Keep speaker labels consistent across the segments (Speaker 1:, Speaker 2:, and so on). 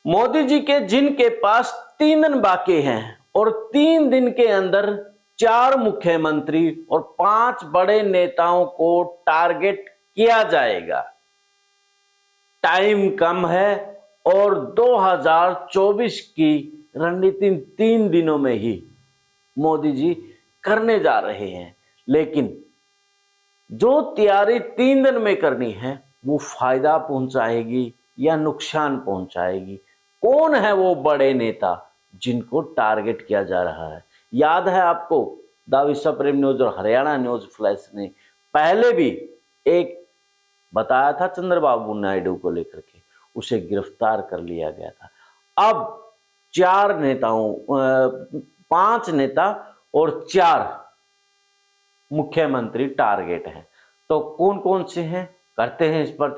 Speaker 1: मोदी जी के जिनके पास 3 दिन बाकी हैं और 3 दिन के अंदर 4 मुख्यमंत्री और 5 बड़े नेताओं को टारगेट किया जाएगा। टाइम कम है और 2024 की रणनीति 3 दिनों में ही मोदी जी करने जा रहे हैं, लेकिन जो तैयारी 3 दिन में करनी है वो फायदा पहुंचाएगी या नुकसान पहुंचाएगी? कौन है वो बड़े नेता जिनको टारगेट किया जा रहा है? याद है आपको, द विश्व प्रेम न्यूज और हरियाणा न्यूज फ्लैश ने पहले भी एक बताया था चंद्रबाबू नायडू को लेकर के, उसे गिरफ्तार कर लिया गया था। अब 5 नेता और 4 मुख्यमंत्री टारगेट हैं। तो कौन कौन से हैं, करते हैं इस पर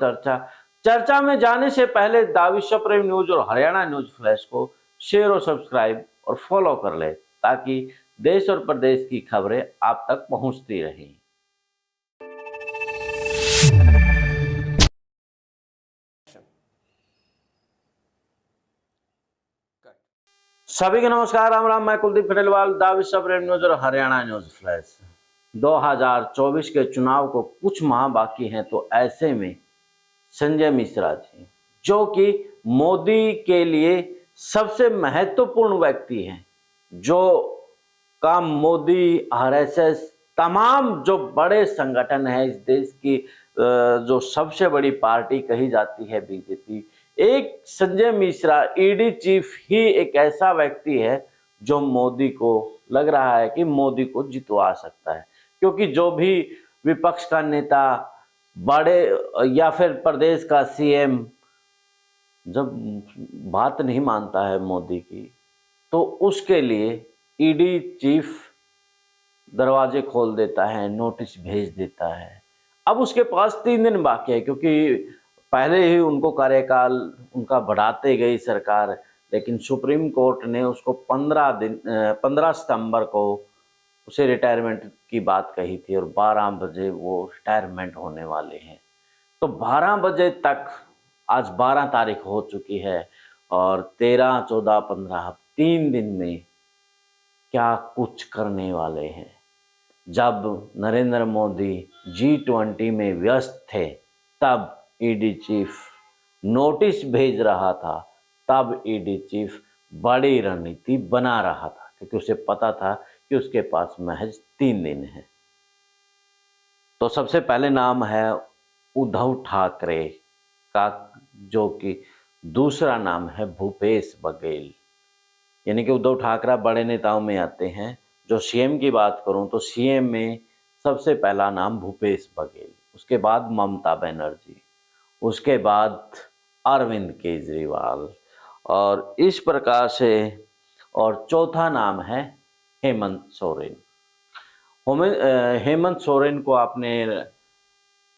Speaker 1: चर्चा में जाने से पहले द विश्व प्रेम न्यूज और हरियाणा न्यूज फ्लैश को शेयर और सब्सक्राइब और फॉलो कर ले, ताकि देश और प्रदेश की खबरें आप तक पहुंचती रहें। सभी को नमस्कार, राम राम। मैं कुलदीप खंडेलवाल, द विश्व प्रेम न्यूज और हरियाणा न्यूज फ्लैश। 2024 के चुनाव को कुछ माह बाकी हैं, तो ऐसे में संजय मिश्रा जी, जो कि मोदी के लिए सबसे महत्वपूर्ण व्यक्ति हैं, जो काम मोदी, आरएसएस, तमाम जो बड़े संगठन है इस देश की, जो सबसे बड़ी पार्टी कही जाती है बीजेपी, एक संजय मिश्रा ईडी चीफ ही एक ऐसा व्यक्ति है जो मोदी को लग रहा है कि मोदी को जितवा सकता है। क्योंकि जो भी विपक्ष का नेता, बड़े या फिर प्रदेश का सीएम जब बात नहीं मानता है मोदी की, तो उसके लिए ईडी चीफ दरवाजे खोल देता है, नोटिस भेज देता है। अब उसके पास 3 दिन बाकी है, क्योंकि पहले ही उनको कार्यकाल उनका बढ़ाते गई सरकार, लेकिन सुप्रीम कोर्ट ने उसको 15 सितंबर को उसे रिटायरमेंट की बात कही थी और 12 बजे वो रिटायरमेंट होने वाले हैं। तो 12 बजे तक, आज 12 तारीख हो चुकी है और 13, 14, 15, 3 दिन में क्या कुछ करने वाले हैं। जब नरेंद्र मोदी G20 में व्यस्त थे, तब ईडी चीफ नोटिस भेज रहा था, तब ईडी चीफ बड़ी रणनीति बना रहा था, क्योंकि उसे पता था कि उसके पास महज 3 दिन है। तो सबसे पहले नाम है उद्धव ठाकरे का, जो कि दूसरा नाम है भूपेश बघेल। यानी कि उद्धव ठाकरे बड़े नेताओं में आते हैं। जो सीएम की बात करूं तो सीएम में सबसे पहला नाम भूपेश बघेल, उसके बाद ममता बनर्जी, उसके बाद अरविंद केजरीवाल, और इस प्रकार से, और चौथा नाम है हेमंत सोरेन। हेमंत सोरेन को आपने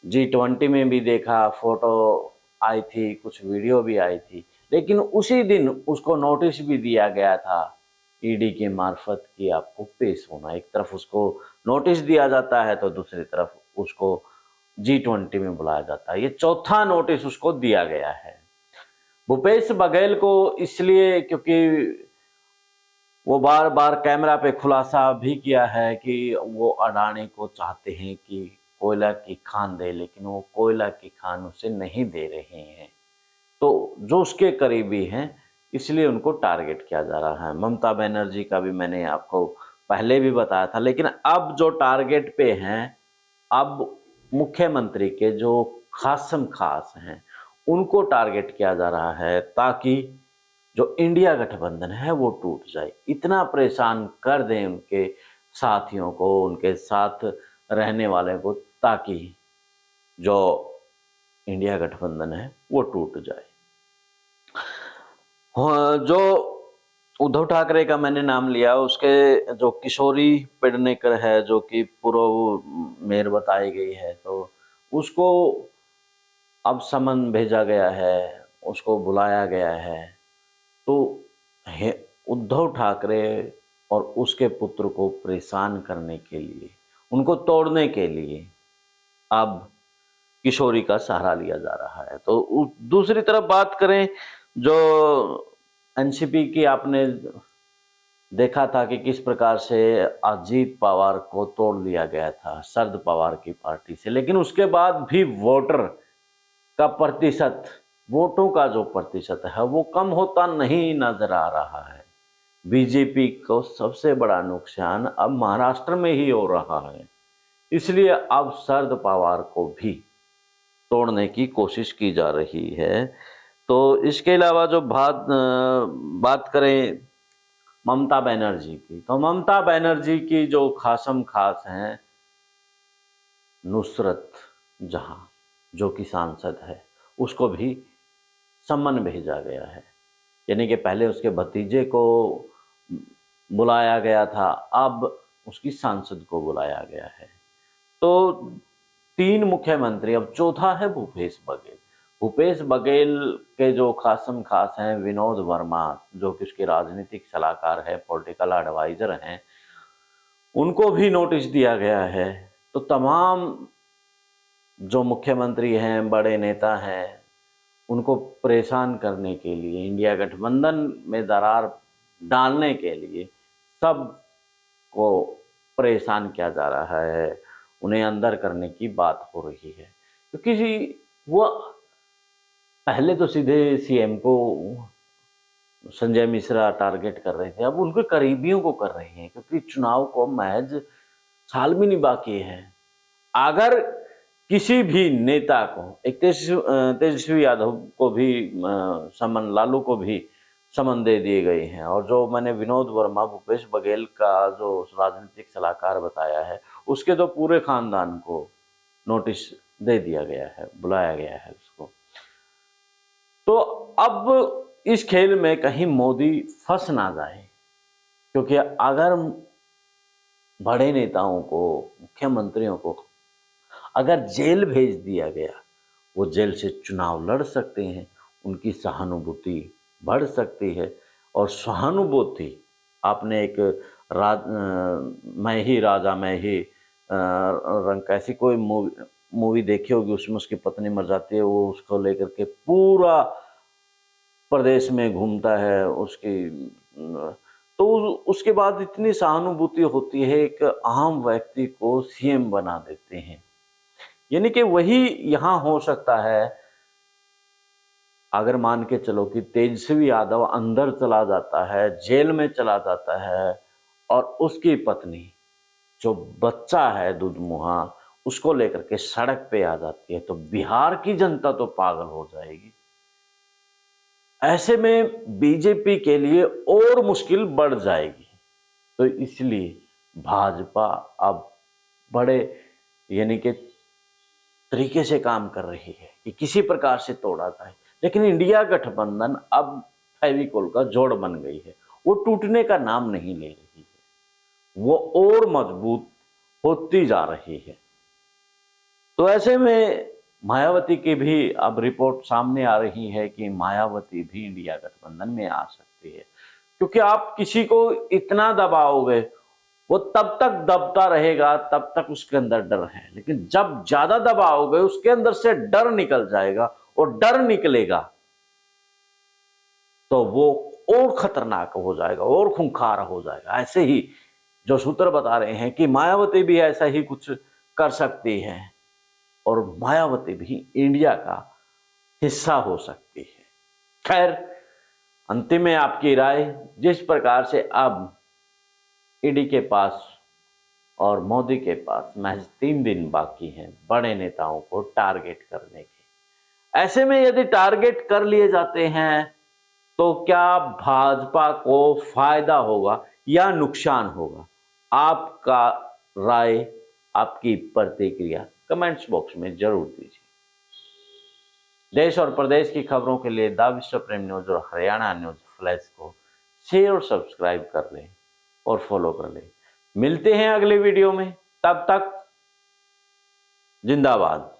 Speaker 1: G20 में भी देखा, फोटो आई थी, कुछ वीडियो भी आई थी, लेकिन उसी दिन उसको नोटिस भी दिया गया था ईडी के मार्फत कि आपको पेश होना। एक तरफ उसको नोटिस दिया जाता है तो दूसरी तरफ उसको G20 में बुलाया जाता है। ये चौथा नोटिस उसको दिया गया है। भूपेश बघेल को इसलिए क्योंकि वो बार बार कैमरा पे खुलासा भी किया है कि वो अडानी को चाहते हैं कि कोयला की खान दे, लेकिन वो कोयला की खान उसे नहीं दे रहे हैं। तो जो उसके करीबी हैं, इसलिए उनको टारगेट किया जा रहा है। ममता बनर्जी का भी मैंने आपको पहले भी बताया था, लेकिन अब जो टारगेट पे हैं, अब मुख्यमंत्री के जो खासम खास हैं उनको टारगेट किया जा रहा है, ताकि जो इंडिया गठबंधन है वो टूट जाए। इतना परेशान कर दें उनके साथियों को, उनके साथ रहने वाले को, ताकि जो इंडिया गठबंधन है वो टूट जाए। जो उद्धव ठाकरे का मैंने नाम लिया, उसके जो किशोरी पेडनेकर है, जो कि पूर्व मेयर बताई गई है, तो उसको अब समन भेजा गया है, उसको बुलाया गया है। तो उद्धव ठाकरे और उसके पुत्र को परेशान करने के लिए, उनको तोड़ने के लिए अब किशोरी का सहारा लिया जा रहा है। तो दूसरी तरफ बात करें जो एनसीपी की आपने देखा था कि किस प्रकार से अजीत पवार को तोड़ लिया गया था शरद पवार की पार्टी से, लेकिन उसके बाद भी वोटर का प्रतिशत, वोटों का जो प्रतिशत है वो कम होता नहीं नजर आ रहा है। बीजेपी को सबसे बड़ा नुकसान अब महाराष्ट्र में ही हो रहा है, इसलिए अब शरद पवार को भी तोड़ने की कोशिश की जा रही है। तो इसके अलावा जो बात करें ममता बनर्जी की, तो ममता बनर्जी की जो खासम खास हैं नुसरत जहां, जो कि सांसद है, उसको भी सम्मन भेजा गया है। यानी कि पहले उसके भतीजे को बुलाया गया था, अब उसकी सांसद को बुलाया गया है। तो 3 मुख्यमंत्री, अब चौथा है भूपेश बघेल। भूपेश बघेल के जो खासम खास हैं विनोद वर्मा, जो कि उसके राजनीतिक सलाहकार है, पॉलिटिकल एडवाइजर हैं, उनको भी नोटिस दिया गया है। तो तमाम जो मुख्यमंत्री हैं, बड़े नेता हैं, उनको परेशान करने के लिए, इंडिया गठबंधन में दरार डालने के लिए सबको परेशान किया जा रहा है, उन्हें अंदर करने की बात हो रही है। क्योंकि वो पहले तो सीधे सीएम को संजय मिश्रा टारगेट कर रहे थे, अब उनके करीबियों को कर रहे हैं, क्योंकि चुनाव को महज साल भी नहीं बाकी है। अगर किसी भी नेता को, एक तेजस्वी यादव को भी समन, लालू को भी समन दे दिए गए हैं, और जो मैंने विनोद वर्मा, भूपेश बघेल का जो राजनीतिक सलाहकार बताया है, उसके तो पूरे खानदान को नोटिस दे दिया गया है, बुलाया गया है उसको। तो अब इस खेल में कहीं मोदी फंस ना जाए, क्योंकि अगर बड़े नेताओं को, मुख्यमंत्रियों को अगर जेल भेज दिया गया, वो जेल से चुनाव लड़ सकते हैं, उनकी सहानुभूति बढ़ सकती है। और सहानुभूति, आपने एक मैं ही राजा मैं ही रंक, ऐसी कोई मूवी देखी होगी, उसमें उसकी पत्नी मर जाती है, वो उसको लेकर के पूरा प्रदेश में घूमता है उसकी, तो उसके बाद इतनी सहानुभूति होती है, एक आम व्यक्ति को सीएम बना देते हैं। यानी कि वही यहां हो सकता है। अगर मान के चलो कि तेजस्वी यादव अंदर चला जाता है, जेल में चला जाता है, और उसकी पत्नी जो बच्चा है दुधमुहा, उसको लेकर के सड़क पे आ जाती है, तो बिहार की जनता तो पागल हो जाएगी। ऐसे में बीजेपी के लिए और मुश्किल बढ़ जाएगी। तो इसलिए भाजपा अब बड़े यानी कि तरीके से काम कर रही है कि किसी प्रकार से तोड़ा जाए, लेकिन इंडिया गठबंधन अब फेविकोल का जोड़ बन गई है, वो टूटने का नाम नहीं ले रही है, वो और मजबूत होती जा रही है। तो ऐसे में मायावती की भी अब रिपोर्ट सामने आ रही है कि मायावती भी इंडिया गठबंधन में आ सकती है, क्योंकि आप किसी को इतना दबाओगे, वो तब तक दबता रहेगा, तब तक उसके अंदर डर है, लेकिन जब ज्यादा दबाओगे उसके अंदर से डर निकल जाएगा, और डर निकलेगा तो वो और खतरनाक हो जाएगा और खूंखार हो जाएगा। ऐसे ही जो सूत्र बता रहे हैं कि मायावती भी ऐसा ही कुछ कर सकती है, और मायावती भी इंडिया का हिस्सा हो सकती है। खैर, अंतिम में आपकी राय। जिस प्रकार से अब ईडी के पास और मोदी के पास महज 3 दिन बाकी हैं बड़े नेताओं को टारगेट करने के, ऐसे में यदि टारगेट कर लिए जाते हैं तो क्या भाजपा को फायदा होगा या नुकसान होगा? आपका राय, आपकी प्रतिक्रिया कमेंट्स बॉक्स में जरूर दीजिए। देश और प्रदेश की खबरों के लिए द विश्व प्रेम न्यूज और हरियाणा न्यूज फ्लैश को शेयर और सब्सक्राइब कर लें और फॉलो कर लें। मिलते हैं अगले वीडियो में, तब तक जिंदाबाद।